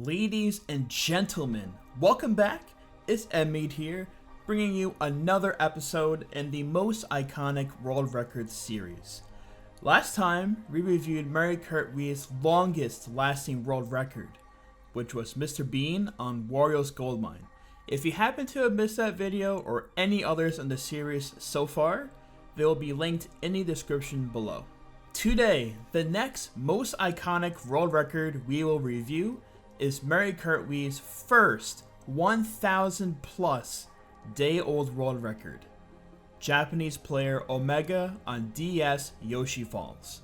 Ladies and gentlemen, welcome back. It's NMeade here, bringing you another episode in the most iconic world records series. Last time, we reviewed Kart Wii's longest lasting world record, which was Mr. Bean on Wario's Gold Mine. If you happen to have missed that video or any others in the series so far, they will be linked in the description below. Today, the next most iconic world record we will review is Kart Wii's first 1,000 plus day old world record. Japanese player Omega on DS Yoshi Falls.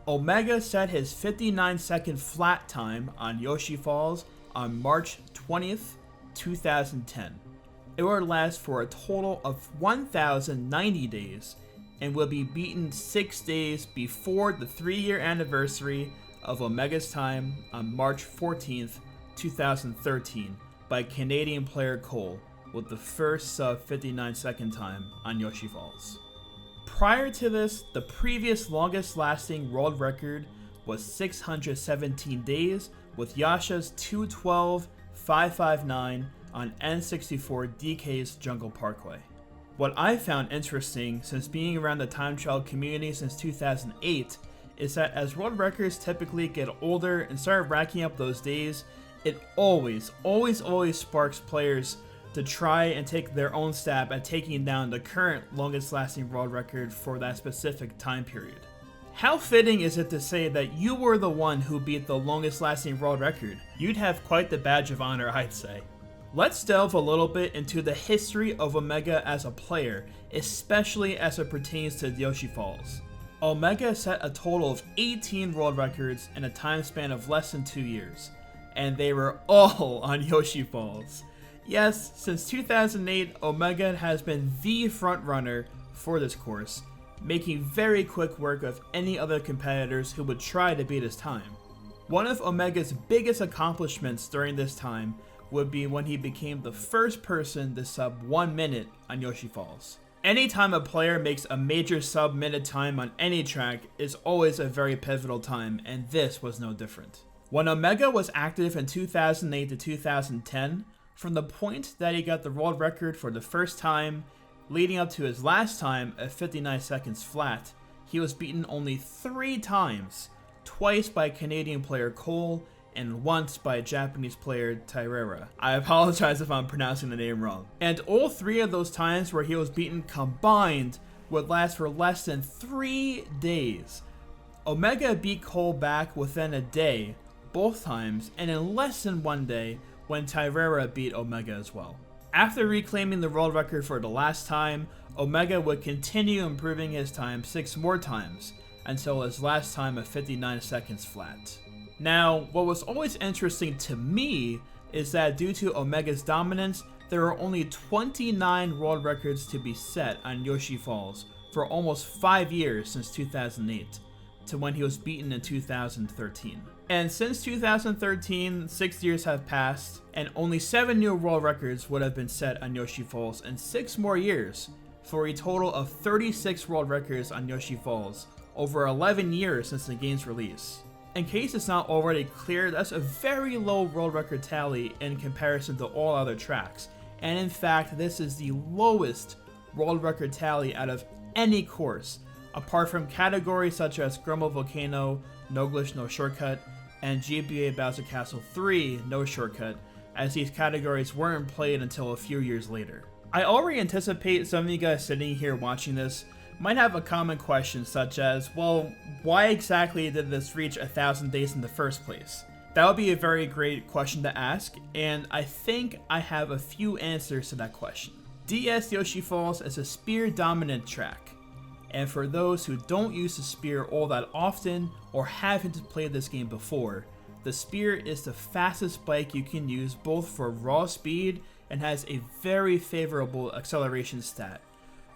Omega set his 59-second flat time on Yoshi Falls on March 20th, 2010. It will last for a total of 1,090 days and will be beaten 6 days before the 3-year anniversary of Omega's time on March 14th, 2013 by Canadian player Cole with the first sub 59-second time on Yoshi Falls. Prior to this, the previous longest lasting world record was 617 days with Yasha's 212.559 on N64 DK's Jungle Parkway. What I found interesting since being around the time trial community since 2008 is that as world records typically get older and start racking up those days, it always sparks players to try and take their own stab at taking down the current longest lasting world record for that specific time period. How fitting is it to say that you were the one who beat the longest lasting world record? You'd have quite the badge of honor, I'd say. Let's delve a little bit into the history of Omega as a player, especially as it pertains to Yoshi Falls. Omega set a total of 18 world records in a time span of less than 2 years, and they were all on Yoshi Falls. Yes, since 2008, Omega has been the front runner for this course, making very quick work of any other competitors who would try to beat his time. One of Omega's biggest accomplishments during this time would be when he became the first person to sub 1 minute on Yoshi Falls. Anytime a player makes a major sub-minute time on any track is always a very pivotal time, and this was no different. When Omega was active in 2008 to 2010, from the point that he got the world record for the first time, leading up to his last time at 59 seconds flat, he was beaten only 3 times, twice by Canadian player Cole, and once by Japanese player Thed0ra7z. I apologize if I'm pronouncing the name wrong. And all 3 of those times where he was beaten combined would last for less than 3 days. Omega beat Cole back within a day, both times, and in less than 1 day when Thed0ra7z beat Omega as well. After reclaiming the world record for the last time, Omega would continue improving his time 6 more times, until his last time of 59 seconds flat. Now, what was always interesting to me is that due to Omega's dominance, there are only 29 world records to be set on Yoshi Falls for almost 5 years since 2008, to when he was beaten in 2013. And since 2013, 6 years have passed, and only 7 new world records would have been set on Yoshi Falls in 6 more years, for a total of 36 world records on Yoshi Falls, over 11 years since the game's release. In case it's not already clear, that's a very low world record tally in comparison to all other tracks, and in fact this is the lowest world record tally out of any course, apart from categories such as Grumble Volcano, No Glitch No Shortcut, and GBA Bowser Castle 3 No Shortcut, as these categories weren't played until a few years later. I already anticipate some of you guys sitting here watching this might have a common question such as, well, why exactly did this reach 1,000 days in the first place? That would be a very great question to ask, and I think I have a few answers to that question. DS Yoshi Falls is a spear dominant track, and for those who don't use the spear all that often or haven't played this game before, the spear is the fastest bike you can use both for raw speed and has a very favorable acceleration stat.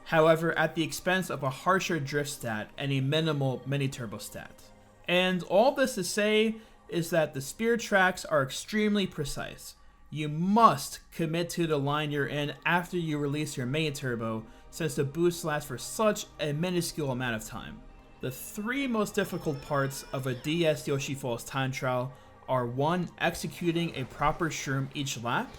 However, at the expense of a harsher drift stat and a minimal mini-turbo stat. And all this to say is that the spear tracks are extremely precise. You must commit to the line you're in after you release your mini-turbo, since the boost lasts for such a minuscule amount of time. The 3 most difficult parts of a DS Yoshi Falls time trial are 1. Executing a proper shroom each lap,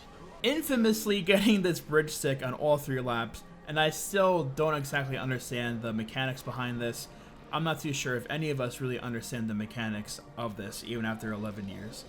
infamously getting this bridge stick on all 3 laps, and I still don't exactly understand the mechanics behind this. I'm not too sure if any of us really understand the mechanics of this, even after 11 years.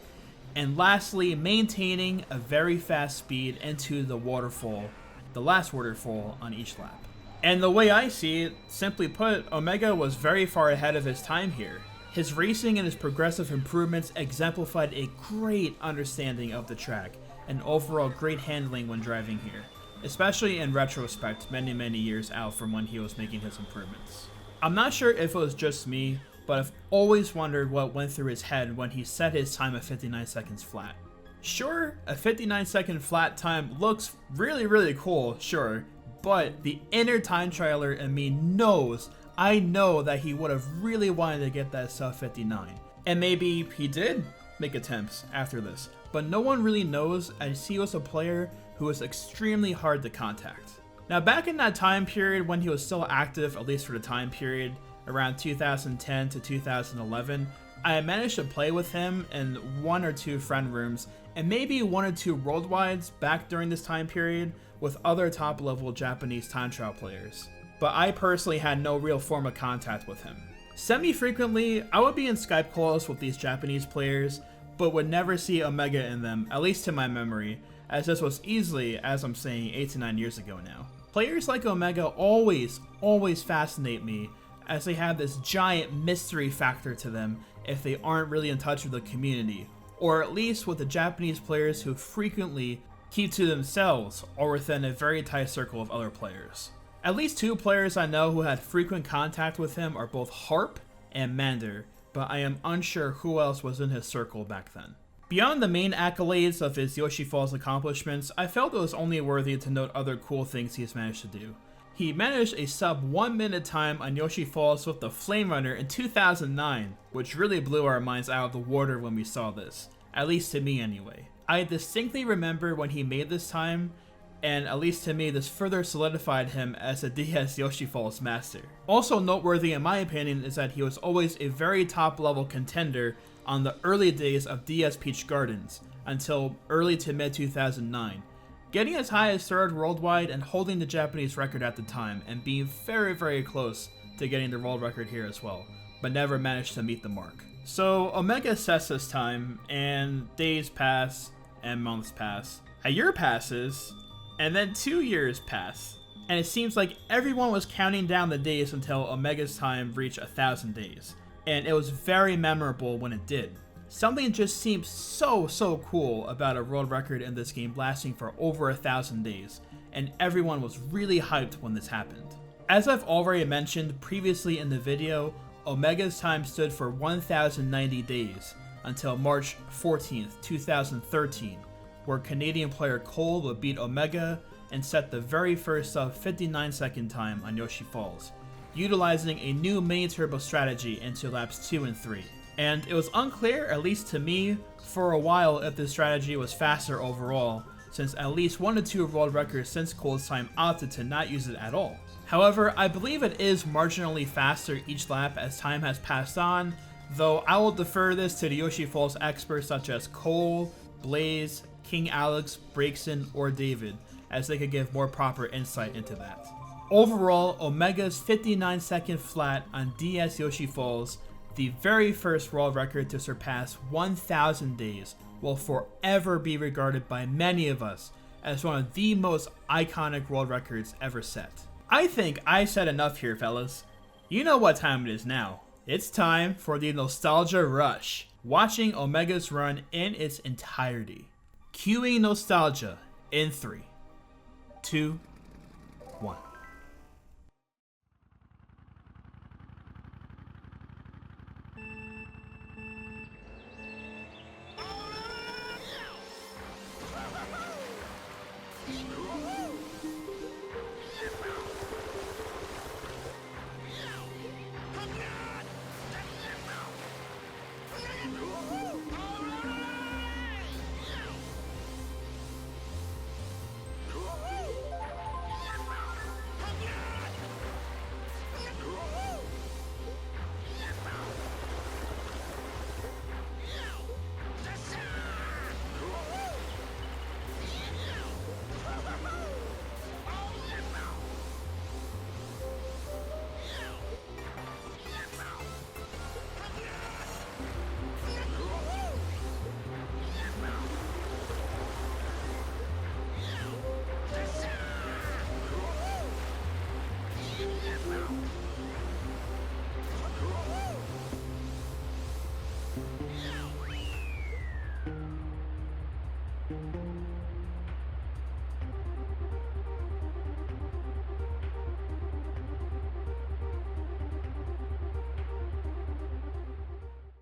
And lastly, maintaining a very fast speed into the waterfall, the last waterfall on each lap. And the way I see it, simply put, Omega was very far ahead of his time here. His racing and his progressive improvements exemplified a great understanding of the track, and overall great handling when driving here, especially in retrospect many years out from when he was making his improvements. I'm not sure if it was just me, but I've always wondered what went through his head when he set his time at 59 seconds flat. Sure, a 59-second flat time looks really cool, sure, but the inner time trialer in me knows, I know that he would have really wanted to get that sub 59. And maybe he did make attempts after this, but no one really knows, as he was a player who was extremely hard to contact. Now back in that time period when he was still active, at least for the time period, around 2010 to 2011, I managed to play with him in 1 or 2 friend rooms, and maybe 1 or 2 worldwides back during this time period with other top level Japanese time trial players. But I personally had no real form of contact with him. Semi-frequently, I would be in Skype calls with these Japanese players, but would never see Omega in them, at least to my memory, as this was easily, as I'm saying, 8 to 9 years ago now. Players like Omega always fascinate me, as they have this giant mystery factor to them if they aren't really in touch with the community, or at least with the Japanese players who frequently keep to themselves or within a very tight circle of other players. At least 2 players I know who had frequent contact with him are both Harp and Mander, but I am unsure who else was in his circle back then. Beyond the main accolades of his Yoshi Falls accomplishments, I felt it was only worthy to note other cool things he's managed to do. He managed a sub 1 minute time on Yoshi Falls with the Flame Runner in 2009, which really blew our minds out of the water when we saw this, at least to me anyway. I distinctly remember when he made this time, and at least to me this further solidified him as a DS Yoshi Falls master. Also noteworthy in my opinion is that he was always a very top level contender on the early days of DS Peach Gardens, until early to mid 2009. Getting as high as 3rd worldwide and holding the Japanese record at the time, and being very close to getting the world record here as well, but never managed to meet the mark. So Omega sets this time, and days pass, and months pass. A year passes, and then 2 years pass, and it seems like everyone was counting down the days until Omega's time reached 1,000 days, and it was very memorable when it did. Something just seems so cool about a world record in this game lasting for over 1,000 days, and everyone was really hyped when this happened. As I've already mentioned previously in the video, Omega's time stood for 1,090 days until March 14th, 2013, where Canadian player Cole would beat Omega and set the very first sub 59-second time on Yoshi Falls, utilizing a new mini turbo strategy into laps 2 and 3. And it was unclear, at least to me, for a while if this strategy was faster overall, since at least 1 to 2 world records since Cole's time opted to not use it at all. However, I believe it is marginally faster each lap as time has passed on, though I will defer this to the Yoshi Falls experts such as Cole, Blaze, King Alex, Breakson, or David, as they could give more proper insight into that. Overall, Omega's 59-second flat on DS Yoshi Falls, the very first world record to surpass 1,000 days, will forever be regarded by many of us as one of the most iconic world records ever set. I think I said enough here, fellas. You know what time it is now. It's time for the nostalgia rush, watching Omega's run in its entirety. Cueing nostalgia in 3, 2, 1.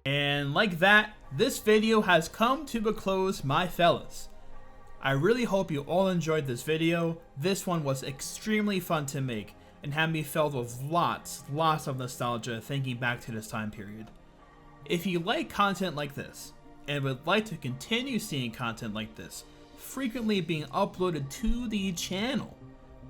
And like that, this video has come to a close, my fellas. I really hope you all enjoyed this video. This one was extremely fun to make and had me filled with lots of nostalgia thinking back to this time period. If you like content like this and would like to continue seeing content like this frequently being uploaded to the channel,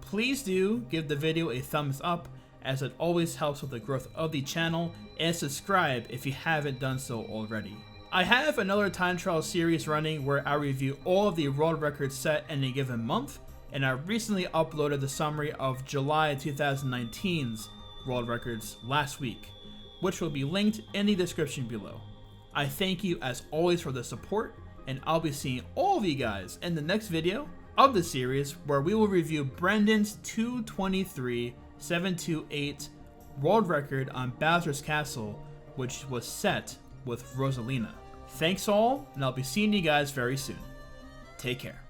please do give the video a thumbs up, as it always helps with the growth of the channel, and subscribe if you haven't done so already. I have another time trial series running where I review all of the world records set in a given month, and I recently uploaded the summary of July 2019's world records last week, which will be linked in the description below. I thank you as always for the support, and I'll be seeing all of you guys in the next video of the series, where we will review Brendan's 2:23.728 world record on Bowser's Castle, which was set with Rosalina. Thanks all, and I'll be seeing you guys very soon. Take care.